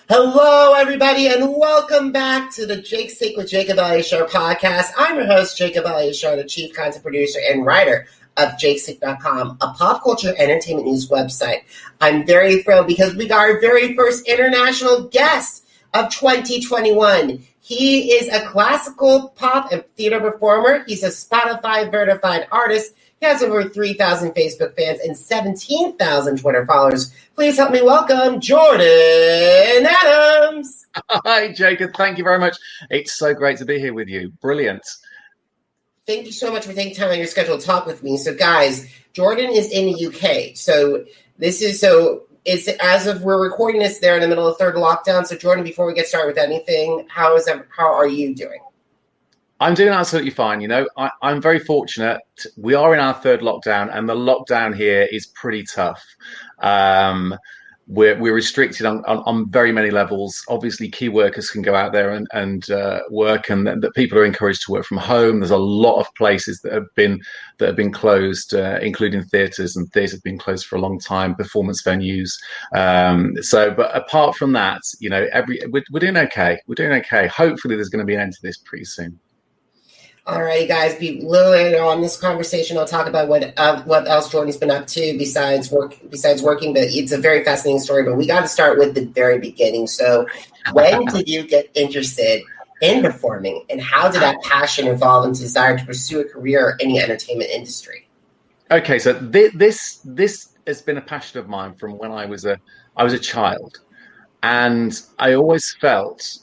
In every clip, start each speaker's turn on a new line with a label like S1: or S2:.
S1: Hello, everybody, and welcome back to the Jake Sick with Jacob Elyachar Podcast. I'm your host, Jacob Elyachar, the chief content producer and writer of jakesick.com, a pop culture entertainment news website. I'm very thrilled because we got our very first international guest of 2021. He is a classical pop and theater performer. He's a Spotify verified artist. He has over 3,000 Facebook fans and 17,000 Twitter followers. Please help me welcome Jordan Adams.
S2: Hi, Jacob. Thank you very much. It's so great to be here with you. Brilliant.
S1: Thank you so much for taking time on your schedule to talk with me. So, guys, Jordan is in the UK. It's as of we're recording this, they're in the middle of third lockdown. So, Jordan, before we get started with anything, how are you doing?
S2: I'm doing absolutely fine. You know, I'm very fortunate. We are in our third lockdown, and the lockdown here is pretty tough. We're restricted on very many levels. Obviously, key workers can go out there and work, and that people are encouraged to work from home. There's a lot of places that have been closed, including theatres, and theatres have been closed for a long time. Performance venues. But apart from that, you know, we're doing okay. We're doing okay. Hopefully, there's going to be an end to this pretty soon.
S1: All right, guys. Be a little later on this conversation, I'll talk about what else Jordan's been up to besides working. But it's a very fascinating story. But we got to start with the very beginning. So, when did you get interested in performing, and how did that passion evolve into desire to pursue a career in the entertainment industry?
S2: Okay, so this has been a passion of mine from when I was a child, and I always felt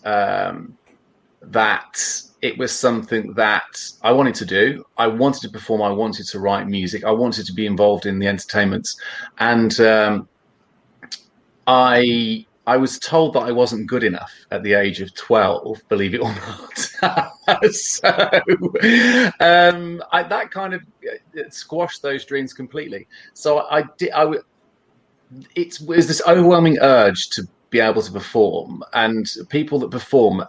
S2: that it was something that I wanted to do. I wanted to perform. I wanted to write music. I wanted to be involved in the entertainment. And I was told that I wasn't good enough at the age of 12, believe it or not. That kind of squashed those dreams completely. So it was this overwhelming urge to be able to perform, and people that perform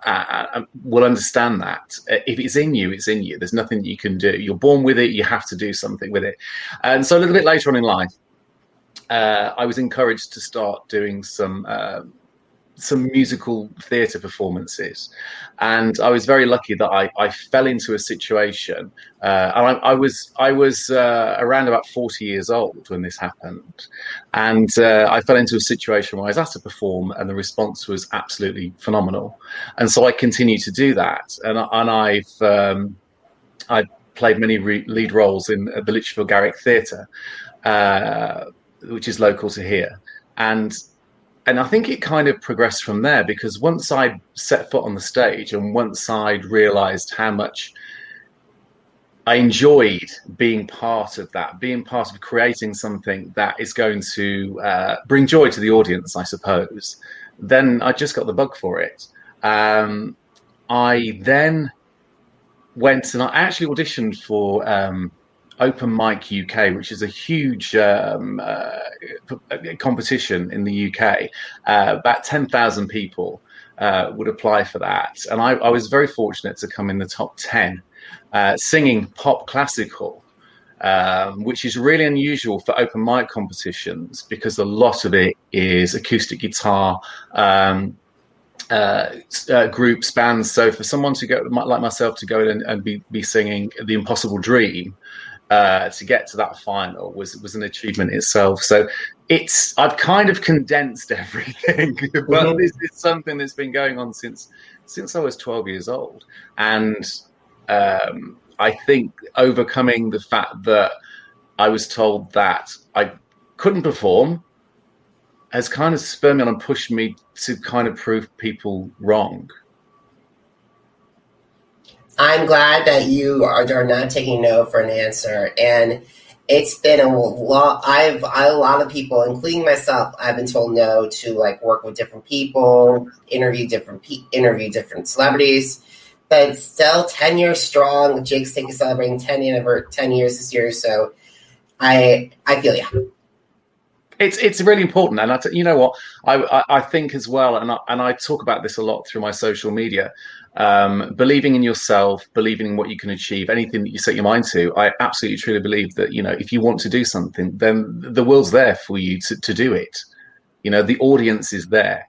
S2: will understand that. If it's in you, it's in you. There's nothing you can do. You're born with it. You have to do something with it. And so a little bit later on in life, I was encouraged to start doing some musical theatre performances, and I was very lucky that I fell into a situation, and I was around about 40 years old when this happened, and I fell into a situation where I was asked to perform, and the response was absolutely phenomenal, and so I continued to do that, and I've played many lead roles in the Lichfield Garrick Theatre, which is local to here, and I think it kind of progressed from there, because once I set foot on the stage and once I'd realised how much I enjoyed being part of that, being part of creating something that is going to bring joy to the audience, I suppose, then I just got the bug for it. I then went and I actually auditioned for Open Mic UK, which is a huge competition in the UK. About 10,000 people would apply for that. And I was very fortunate to come in the top 10, singing pop classical, which is really unusual for open mic competitions, because a lot of it is acoustic guitar, groups, bands. So for someone to go, like myself, to go in and be singing The Impossible Dream, to get to that final was an achievement itself. So I've kind of condensed everything, but this is something that's been going on since I was 12 years old. And I think overcoming the fact that I was told that I couldn't perform has kind of spurred me on and pushed me to kind of prove people wrong.
S1: I'm glad that you are not taking no for an answer, and it's been a lot. A lot of people, including myself, I've been told no to work with different people, interview different celebrities, but still 10 years strong. Jake's Sick is celebrating 10 years this year, so I feel you.
S2: It's really important, and you know what I think as well, and I talk about this a lot through my social media. Believing in yourself, believing in what you can achieve, anything that you set your mind to. I absolutely truly believe that, you know, if you want to do something, then the world's there for you to do it. You know, the audience is there.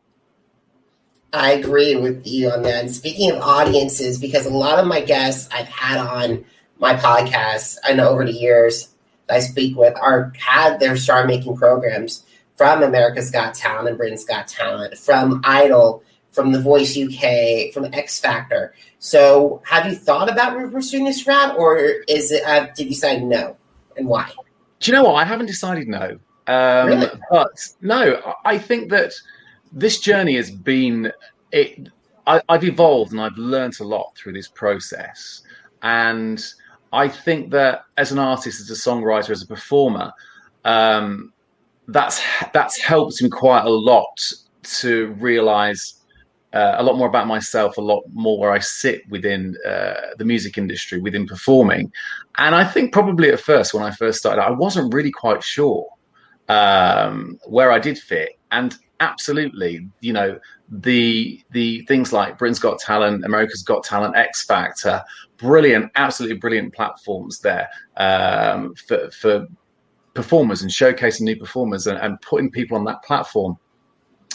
S1: I agree with you on that. And speaking of audiences, because a lot of my guests I've had on my podcast, I know over the years that I speak with, are had their star making programs from America's Got Talent and Britain's Got Talent, from Idol, from The Voice UK, from X Factor. So, have you thought about pursuing this route, or is it? Did you decide no, and why?
S2: Do you know what? I haven't decided no.
S1: Really?
S2: But no, I think that this journey has been I've evolved and I've learned a lot through this process, and I think that as an artist, as a songwriter, as a performer, that's helped me quite a lot to realize a lot more about myself, a lot more where I sit within the music industry, within performing. And I think probably at first, when I first started, I wasn't really quite sure where I did fit. And absolutely, you know, the things like Britain's Got Talent, America's Got Talent, X Factor, brilliant, absolutely brilliant platforms there for performers and showcasing new performers and putting people on that platform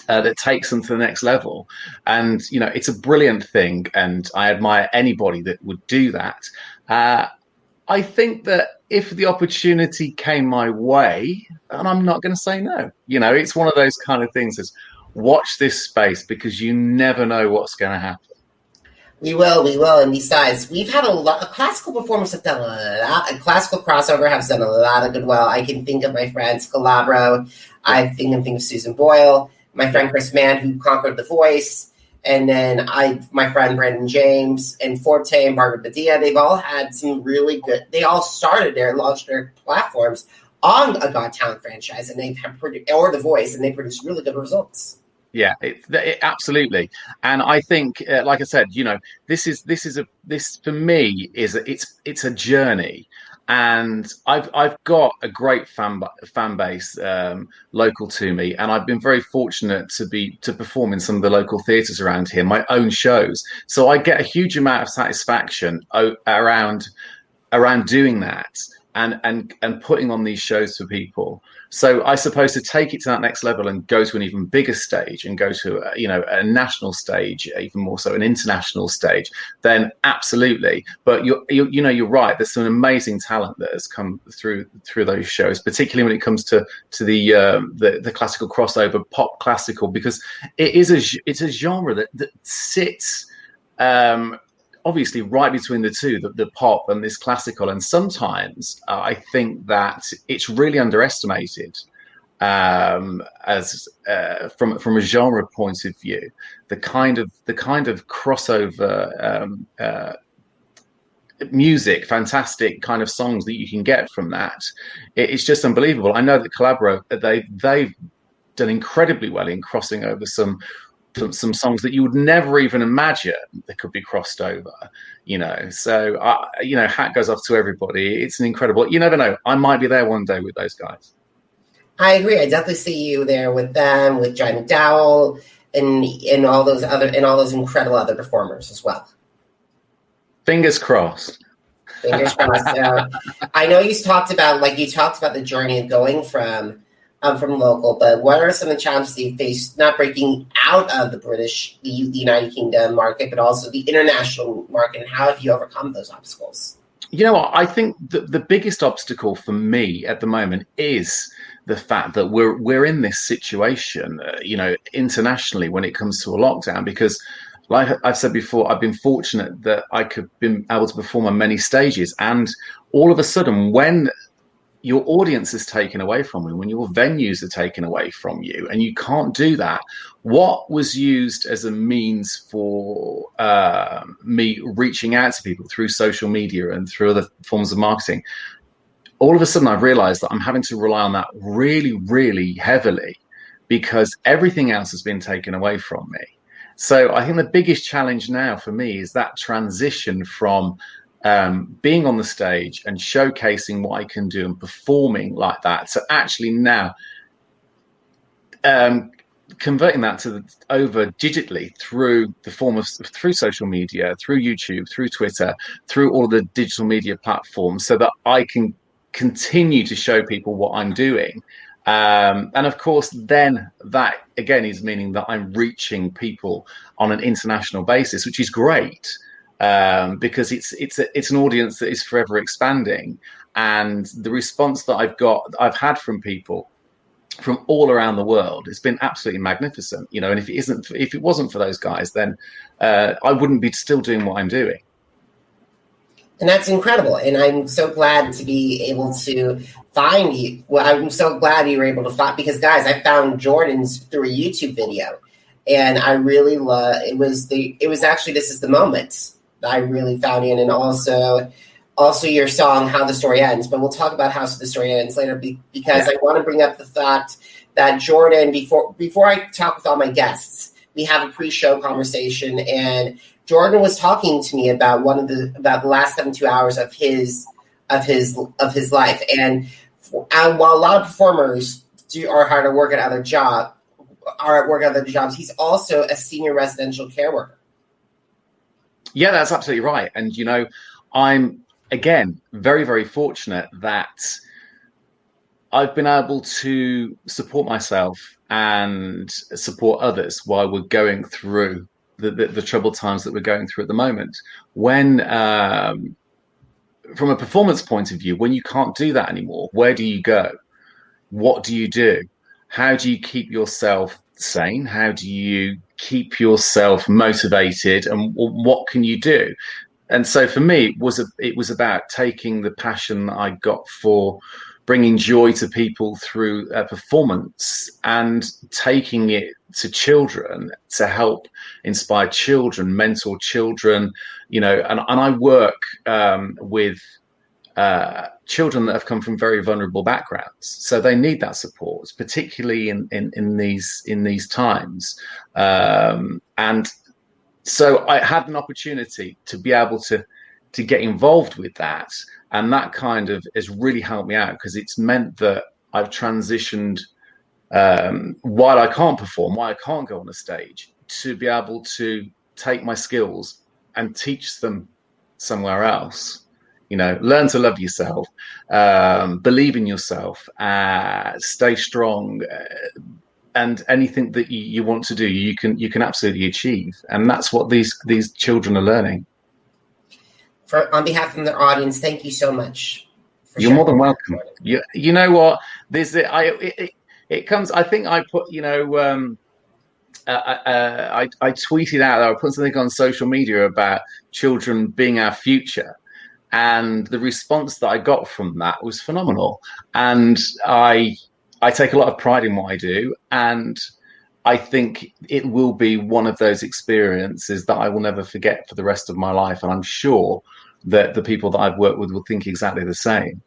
S2: that takes them to the next level. And, you know, it's a brilliant thing. And I admire anybody that would do that. I think that if the opportunity came my way, and I'm not going to say no, you know, it's one of those kind of things is watch this space because you never know what's going to happen.
S1: We will. And besides, we've had a lot of classical performers have done a lot, and classical crossover has done a lot of good well. I can think of my friend Scalabro. I think of Susan Boyle, my friend Chris Mann, who conquered The Voice. And then my friend Brandon James and Forte and Barbara Badia, they've all had some really good, they all started there and launched their platforms on a Got Talent franchise, and they've produced, or The Voice, and they produced really good results.
S2: Yeah, it absolutely. And I think, like I said, you know, this for me is it's a journey. And I've got a great fan base local to me, and I've been very fortunate to perform in some of the local theatres around here, my own shows. So I get a huge amount of satisfaction around doing that and putting on these shows for people. So I suppose to take it to that next level and go to an even bigger stage and go to a national stage, even more so an international stage, then absolutely. But you're right. There's some amazing talent that has come through those shows, particularly when it comes to the classical crossover, pop classical, because it's a genre that sits obviously right between the two, the pop and this classical. And sometimes I think that it's really underestimated as from a genre point of view, the kind of crossover music, fantastic kind of songs that you can get from that. It's just unbelievable. I know that Calabro, they've done incredibly well in crossing over some songs that you would never even imagine that could be crossed over, you know. So, hat goes off to everybody. It's an incredible. You never know. I might be there one day with those guys.
S1: I agree. I definitely see you there with them, with John McDowell, and all those incredible other performers as well.
S2: Fingers crossed.
S1: Fingers crossed. I know you talked about the journey of going from local, but what are some of the challenges you face, not breaking out of the United Kingdom market, but also the international market, and how have you overcome those obstacles?
S2: You know what? I think the biggest obstacle for me at the moment is the fact that we're in this situation, internationally when it comes to a lockdown, because like I've said before, I've been fortunate that I could been able to perform on many stages, and all of a sudden when your audience is taken away from you, when your venues are taken away from you, and you can't do that, what was used as a means for me reaching out to people through social media and through other forms of marketing, all of a sudden I've realized that I'm having to rely on that really, really heavily because everything else has been taken away from me. So I think the biggest challenge now for me is that transition from being on the stage and showcasing what I can do and performing like that. So actually now converting that over digitally through through social media, through YouTube, through Twitter, through all the digital media platforms, so that I can continue to show people what I'm doing And of course, then that again is meaning that I'm reaching people on an international basis, which is great, because it's an audience that is forever expanding. And the response that I've had from people from all around the world, it's been absolutely magnificent. And if it wasn't for those guys, then I wouldn't be still doing what I'm doing.
S1: And that's incredible. And I'm so glad to be able to find you. Well, I'm so glad you were able to find, because guys, I found Jordan's through a YouTube video, and I really love, it was actually This Is the Moment that I really found in, and also your song, How the Story Ends. But we'll talk about How the Story Ends later, because I want to bring up the fact that Jordan, before I talk with all my guests, we have a pre-show conversation, and Jordan was talking to me about about the last 72 hours of his life. And while a lot of performers are hard at work at other jobs, he's also a senior residential care worker.
S2: Yeah, that's absolutely right. And I'm again very, very fortunate that I've been able to support myself and support others while we're going through the troubled times that we're going through at the moment. When, from a performance point of view, when you can't do that anymore, where do you go? What do you do? How do you keep yourself sane? How do you keep yourself motivated? And what can you do? And so for me, it was about taking the passion that I got for bringing joy to people through a performance and taking it to children to help inspire children, mentor children, and I work with children that have come from very vulnerable backgrounds, so they need that support, particularly in these times. And so I had an opportunity to be able to get involved with that. And that kind of has really helped me out, because it's meant that I've transitioned while I can't perform, while I can't go on a stage, to be able to take my skills and teach them somewhere else. Learn to love yourself, believe in yourself, stay strong, and anything that you want to do, you can absolutely achieve. And that's what these children are learning.
S1: On behalf of the audience, thank you so much.
S2: You're more than welcome. You know what? It comes. I think I put. I tweeted out. I put something on social media about children being our future, and the response that I got from that was phenomenal. And I take a lot of pride in what I do, and I think it will be one of those experiences that I will never forget for the rest of my life. And I'm sure that the people that I've worked with will think exactly the same.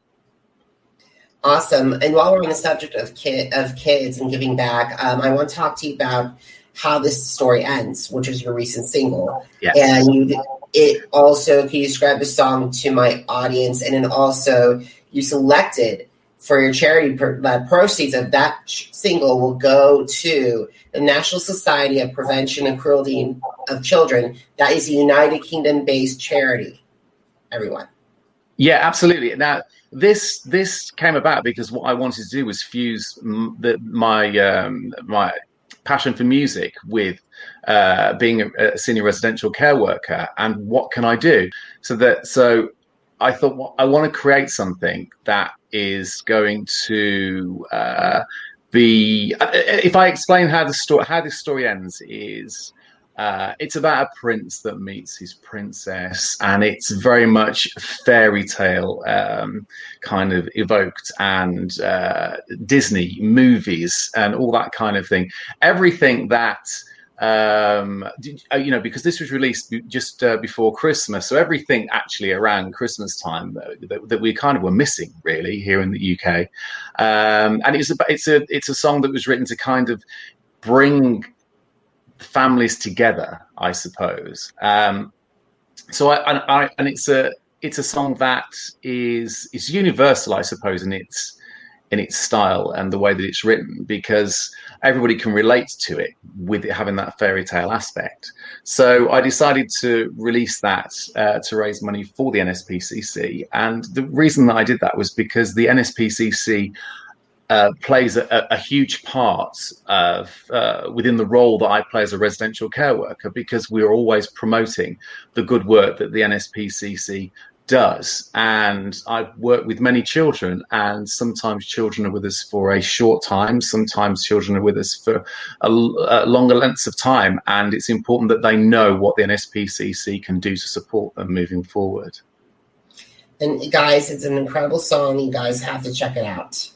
S1: Awesome. And while we're on the subject of kids and giving back, I want to talk to you about How This Story Ends, which is your recent single.
S2: Yes.
S1: And it also, can you describe the song to my audience? And then also you selected for your charity, the proceeds of that single will go to the National Society of Prevention and Cruelty of Children. That is a United Kingdom-based charity, everyone.
S2: Yeah, absolutely. Now, this came about because what I wanted to do was fuse my passion for music with being a senior residential care worker, and what can I do? So I thought, well, I want to create something that is going to be. If I explain how this story ends, is it's about a prince that meets his princess, and it's very much fairy tale kind of evoked, and Disney movies and all that kind of thing. Everything that. Because this was released just before Christmas, so everything actually around Christmas time that we kind of were missing really here in the UK, and it's a song that was written to kind of bring families together, I suppose. So it's a song that is universal, I suppose, in its style and the way that it's written, because everybody can relate to it with it having that fairy tale aspect. So I decided to release that to raise money for the NSPCC. And the reason that I did that was because the NSPCC plays a huge part of within the role that I play as a residential care worker, because we're always promoting the good work that the NSPCC does. And I've worked with many children, and sometimes children are with us for a short time, sometimes children are with us for a longer lengths of time, and it's important that they know what the NSPCC can do to support them moving forward.
S1: And guys, it's an incredible song. You guys have to check it out.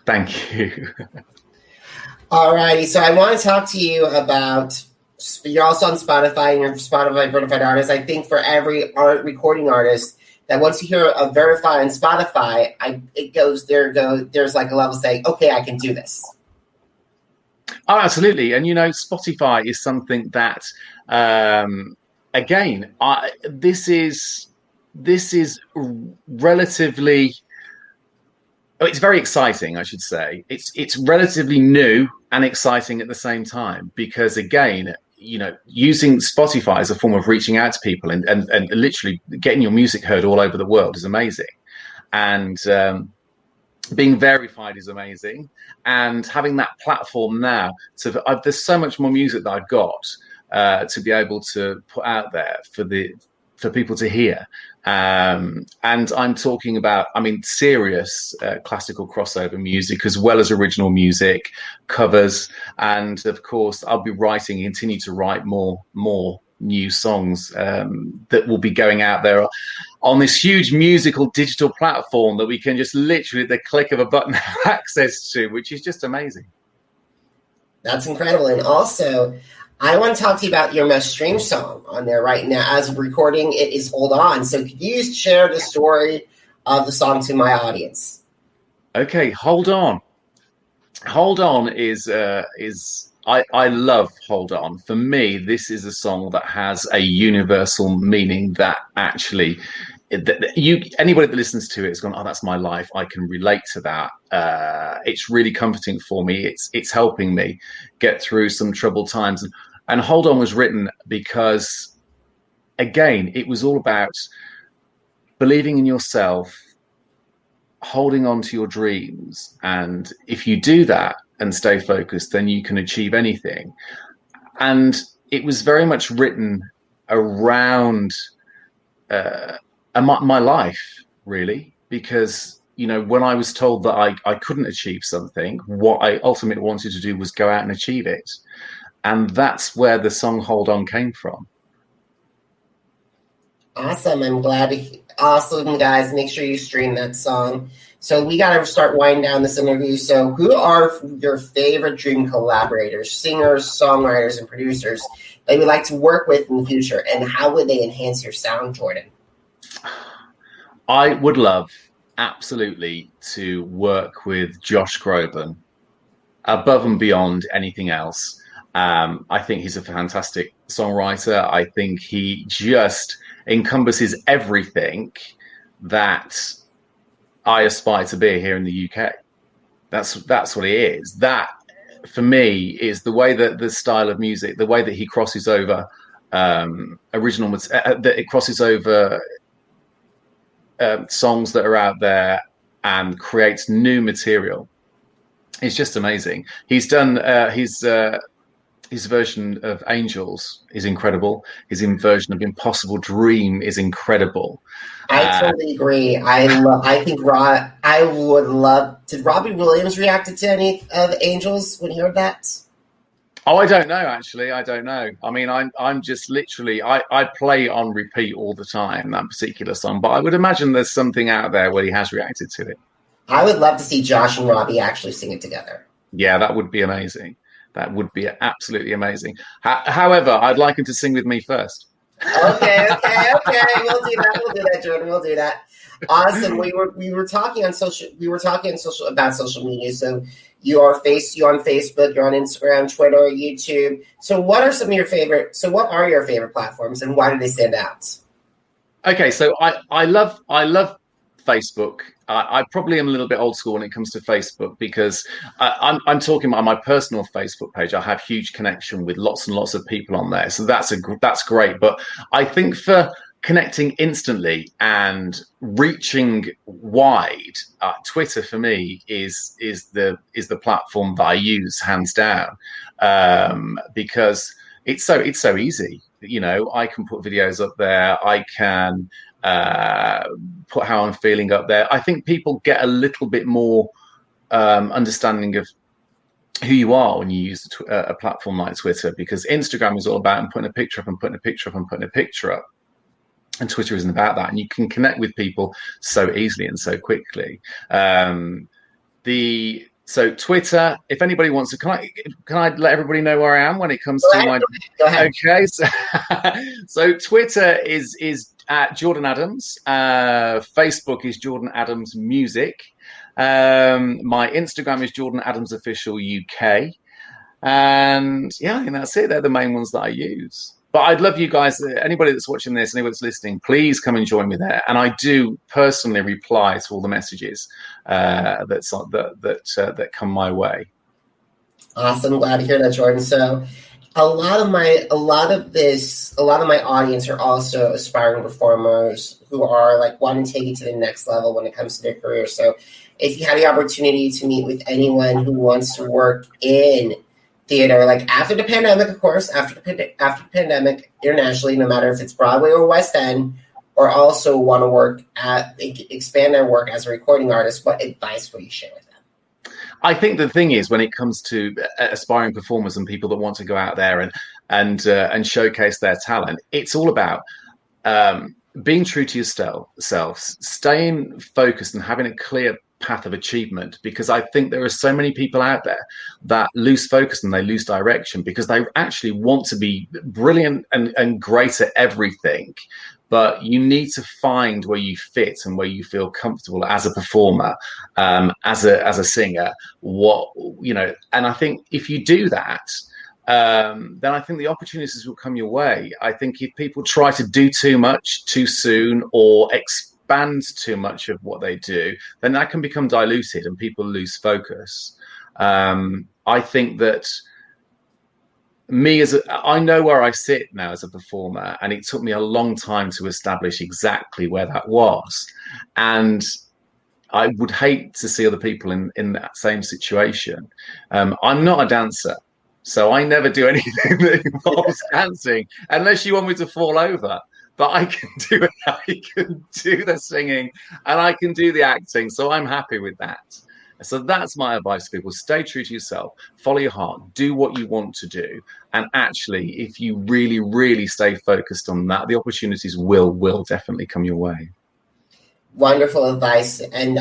S2: Thank you.
S1: All righty, so I want to talk to you about, you're also on Spotify, and you're a Spotify verified artist. I think for every recording artist, that once you hear a verify on Spotify, there's like a level saying, okay, I can do this.
S2: Oh, absolutely. And, Spotify is something that, again, this is relatively... It's very exciting, I should say. It's relatively new and exciting at the same time, because, again, using Spotify as a form of reaching out to people and literally getting your music heard all over the world is amazing. And being verified is amazing. And having that platform now, there's so much more music that I've got to be able to put out there for people to hear. And I'm talking about, serious classical crossover music, as well as original music, covers. And of course, I'll be continue to write more new songs that will be going out there on this huge musical digital platform that we can just literally at the click of a button have access to, which is just amazing.
S1: That's incredible. And also, I want to talk to you about your most streamed song on there right now. As of recording, it is Hold On. So could you share the story of the song to my audience?
S2: Okay, Hold On. Hold On is I love Hold On. For me, this is a song that has a universal meaning that actually anybody that listens to it is going, oh, that's my life. I can relate to that. It's really comforting for me. It's helping me get through some troubled times. And Hold On was written because, again, it was all about believing in yourself, holding on to your dreams. And if you do that and stay focused, then you can achieve anything. And it was very much written around my life, really, because, when I was told that I couldn't achieve something, what I ultimately wanted to do was go out and achieve it. And that's where the song Hold On came from.
S1: Awesome. I'm glad. Awesome, guys. Make sure you stream that song. So we got to start winding down this interview. So who are your favorite dream collaborators, singers, songwriters, and producers that you'd like to work with in the future? And how would they enhance your sound, Jordan?
S2: I would love, absolutely, to work with Josh Groban above and beyond anything else. I think he's a fantastic songwriter. I think he just encompasses everything that I aspire to be here in the UK. That's what he is. That, for me, is the way that the style of music, the way that he crosses over that it crosses over songs that are out there and creates new material. It's just amazing. He's done his version of Angels is incredible. His version of Impossible Dream is incredible.
S1: I totally agree. I think I would love. Did Robbie Williams react to any of Angels when he heard that?
S2: Oh, I don't know, actually. I don't know. I'm just literally, I play on repeat all the time, that particular song, but I would imagine there's something out there where he has reacted to it.
S1: I would love to see Josh and Robbie actually sing it together.
S2: Yeah, that would be amazing. That would be absolutely amazing. However, I'd like him to sing with me first.
S1: Okay. We'll do that, Jordan. We'll do that. Awesome. We were talking on social. About social media. So you're on Facebook. You're on Instagram, Twitter, YouTube. So what are your favorite platforms, and why do they stand out? Okay,
S2: so I love Facebook. I probably am a little bit old school when it comes to Facebook, because I'm talking about my personal Facebook page. I have huge connection with lots and lots of people on there, so that's great. But I think for connecting instantly and reaching wide. Twitter for me is the platform that I use hands down, because it's so easy. You know, I can put videos up there. I can put how I'm feeling up there. I think people get a little bit more understanding of who you are when you use a platform like Twitter, because Instagram is all about putting a picture up and putting a picture up and putting a picture up. And Twitter isn't about that. And you can connect with people so easily and so quickly. So Twitter, if anybody wants to, can I let everybody know where I am when it comes to my...
S1: Go ahead.
S2: Okay, so Twitter is at Jordan Adams. Facebook is Jordan Adams Music. My Instagram is Jordan Adams Official UK. And yeah, I think that's it. They're the main ones that I use. But I'd love you guys, anybody that's watching this, anybody that's listening, please come and join me there. And I do personally reply to all the messages that come my way.
S1: Awesome, glad to hear that, Jordan. So, a lot of my audience are also aspiring performers who are like wanting to take it to the next level when it comes to their career. So, if you had the opportunity to meet with anyone who wants to work in theater, like after the pandemic, of course, after the pandemic, internationally, no matter if it's Broadway or West End, or also want to expand their work as a recording artist, what advice will you share with them?
S2: I think the thing is, when it comes to aspiring performers and people that want to go out there and showcase their talent, it's all about being true to yourself, staying focused and having a clear path of achievement, because I think there are so many people out there that lose focus and they lose direction because they actually want to be brilliant and great at everything, but you need to find where you fit and where you feel comfortable as a performer, as a singer, and I think if you do that, then I think the opportunities will come your way. I think if people try to do too much too soon or expand too much of what they do, then that can become diluted and people lose focus. I think that I know where I sit now as a performer, and it took me a long time to establish exactly where that was. And I would hate to see other people in that same situation. I'm not a dancer, so I never do anything that involves dancing unless you want me to fall over. But I can do it. I can do the singing and I can do the acting. So I'm happy with that. So that's my advice to people. Stay true to yourself. Follow your heart. Do what you want to do. And actually, if you really, really stay focused on that, the opportunities will definitely come your way.
S1: Wonderful advice. And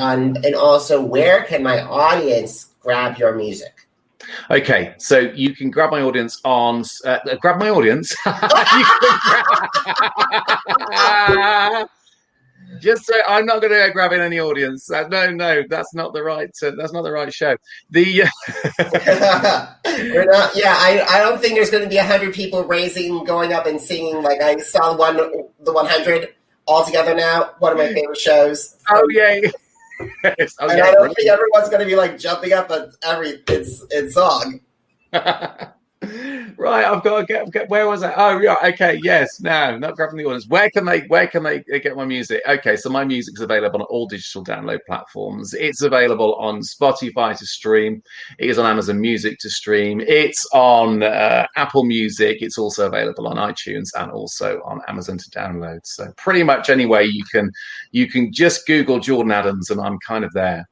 S1: also, where can my audience grab your music?
S2: Okay, so you can grab my audience on grab my audience. Just so I'm not going to go grabbing any audience. No, that's not the right. That's not the right show.
S1: We're not. Yeah, I don't think there's going to be 100 people going up and singing. Like I saw the 100 all together now. One of my favorite shows.
S2: Oh yeah. Yes.
S1: I don't think everyone's going to be like jumping up at every song. Right,
S2: I've got to get. Where was I? Oh, yeah. Okay, yes. No, not grabbing the audience. Where can they get my music? Okay, so my music's available on all digital download platforms. It's available on Spotify to stream. It is on Amazon Music to stream. It's on Apple Music. It's also available on iTunes and also on Amazon to download. So pretty much anyway you can just Google Jordan Adams and I'm kind of there.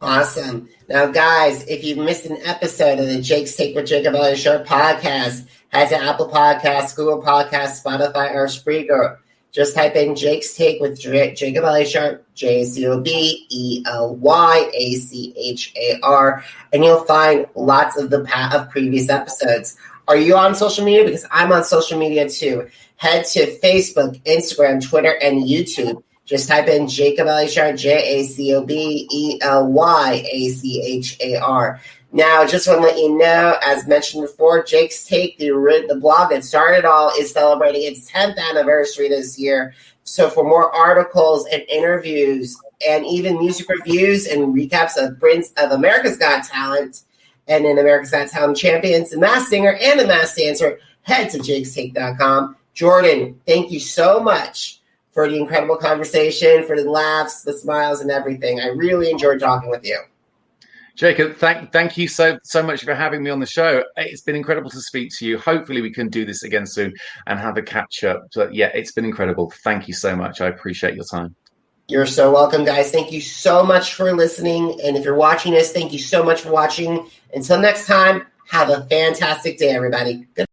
S1: Awesome. Now, guys, if you've missed an episode of the Jake's Take with Jacob Elyachar podcast, head to Apple Podcasts, Google Podcasts, Spotify, or Spreaker. Just type in Jake's Take with Jacob Elyachar, JacobElyachar, and you'll find lots of of previous episodes. Are you on social media? Because I'm on social media too. Head to Facebook, Instagram, Twitter, and YouTube. Just type in Jacob Elyachar, JacobElyachar. Now, just want to let you know, as mentioned before, Jake's Take, the blog that started all, is celebrating its 10th anniversary this year. So for more articles and interviews and even music reviews and recaps of America's Got Talent and in America's Got Talent Champions, The Masked Singer and The Masked Dancer, head to jakestake.com. Jordan, thank you so much for the incredible conversation, for the laughs, the smiles, and everything. I really enjoyed talking with you.
S2: Jacob, thank you so much for having me on the show. It's been incredible to speak to you. Hopefully we can do this again soon and have a catch up. But yeah, it's been incredible. Thank you so much. I appreciate your time.
S1: You're so welcome, guys. Thank you so much for listening. And if you're watching this, thank you so much for watching. Until next time, have a fantastic day, everybody. Good.